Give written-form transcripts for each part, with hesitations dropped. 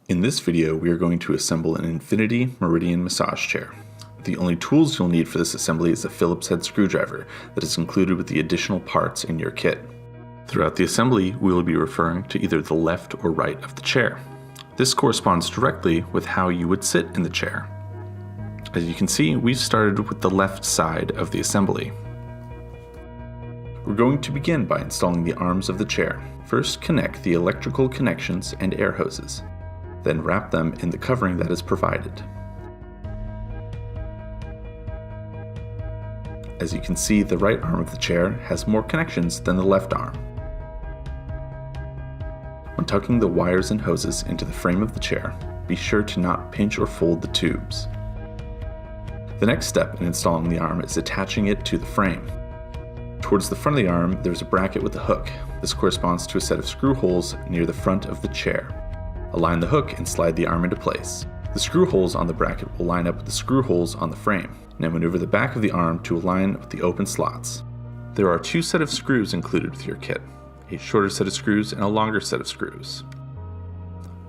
In this video, we are going to assemble an Infinity Meridian massage chair. The only tools you'll need for this assembly is a Phillips head screwdriver that is included with the additional parts in your kit. Throughout the assembly, we will be referring to either the left or right of the chair. This corresponds directly with how you would sit in the chair. As you can see, we've started with the left side of the assembly. We're going to begin by installing the arms of the chair. First, connect the electrical connections and air hoses. Then wrap them in the covering that is provided. As you can see, the right arm of the chair has more connections than the left arm. When tucking the wires and hoses into the frame of the chair, be sure to not pinch or fold the tubes. The next step in installing the arm is attaching it to the frame. Towards the front of the arm, there's a bracket with a hook. This corresponds to a set of screw holes near the front of the chair. Align the hook and slide the arm into place. The screw holes on the bracket will line up with the screw holes on the frame. Now maneuver the back of the arm to align with the open slots. There are two sets of screws included with your kit, a shorter set of screws and a longer set of screws.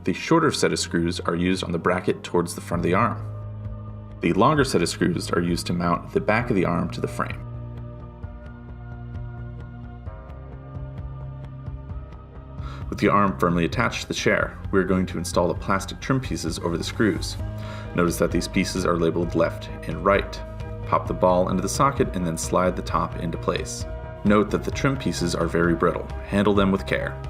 The shorter set of screws are used on the bracket towards the front of the arm. The longer set of screws are used to mount the back of the arm to the frame. With the arm firmly attached to the chair, we are going to install the plastic trim pieces over the screws. Notice that these pieces are labeled left and right. Pop the ball into the socket and then slide the top into place. Note that the trim pieces are very brittle. Handle them with care.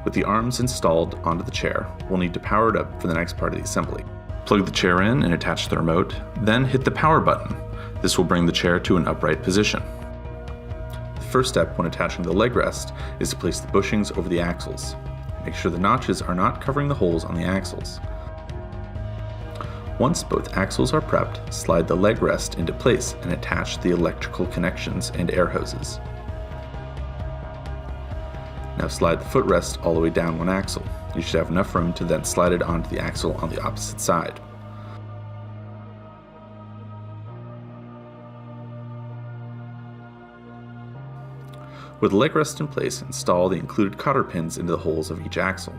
With the arms installed onto the chair, we'll need to power it up for the next part of the assembly. Plug the chair in and attach the remote, then hit the power button. This will bring the chair to an upright position. The first step when attaching the leg rest is to place the bushings over the axles. Make sure the notches are not covering the holes on the axles. Once both axles are prepped, slide the leg rest into place and attach the electrical connections and air hoses. Now slide the footrest all the way down one axle. You should have enough room to then slide it onto the axle on the opposite side. With the leg rest in place, install the included cotter pins into the holes of each axle.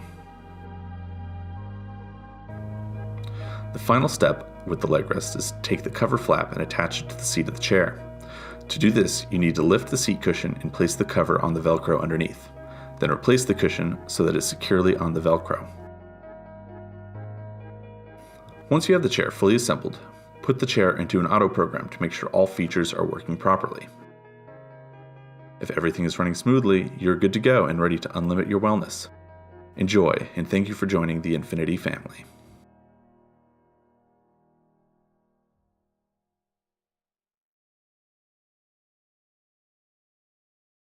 The final step with the leg rest is to take the cover flap and attach it to the seat of the chair. To do this, you need to lift the seat cushion and place the cover on the Velcro underneath. Then replace the cushion so that it's securely on the Velcro. Once you have the chair fully assembled, put the chair into an auto program to make sure all features are working properly. If everything is running smoothly, you're good to go and ready to unlimit your wellness. Enjoy, and thank you for joining the Infinity family.